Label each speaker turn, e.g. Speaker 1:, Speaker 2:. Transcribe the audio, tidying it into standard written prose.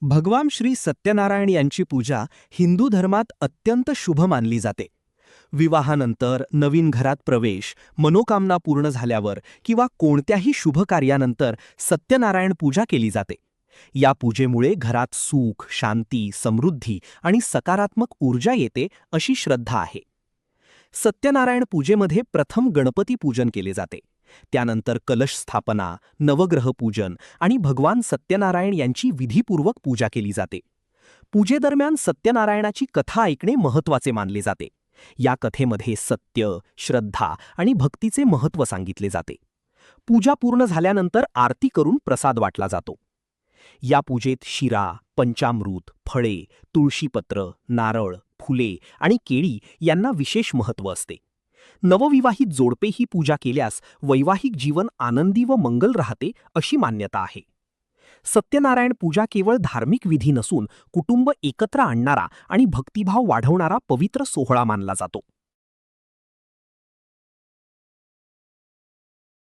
Speaker 1: भगवान श्री सत्यनारायण यांची पूजा हिंदू धर्मात अत्यंत शुभ मानली जाते. विवाहानंतर, नवीन घरात प्रवेश, मनोकामना पूर्ण झाल्यावर किंवा कोणत्याही शुभ कार्यानंतर सत्यनारायण पूजा केली जाते. या पूजेमुळे घरात सुख, शांती, समृद्धी आणि सकारात्मक ऊर्जा येते अशी श्रद्धा आहे. सत्यनारायण पूजेमध्ये प्रथम गणपती पूजन केले जाते. त्यानंतर कलश स्थापना, नवग्रह पूजन आणि भगवान सत्यनारायण यांची विधीपूर्वक पूजा केली जाते. पूजेदरम्यान सत्यनारायणाची कथा ऐकणे महत्त्वाचे मानले जाते. या कथेमध्ये सत्य, श्रद्धा आणि भक्तीचे महत्त्व सांगितले जाते. पूजा पूर्ण झाल्यानंतर आरती करून प्रसाद वाटला जातो. या पूजेत शिरा, पंचामृत, फळे, तुळशीपत्र, नारळ, फुले आणि केळी यांना विशेष महत्त्व असते. नवविवाहित जोडपे ही पूजा केल्यास वैवाहिक जीवन आनंदी व मंगल राहते अशी मान्यता आहे. सत्यनारायण पूजा केवळ धार्मिक विधी नसून कुटुंब एकत्र आणणारा आणि भक्तिभाव वाढवणारा पवित्र सोहळा मानला जातो.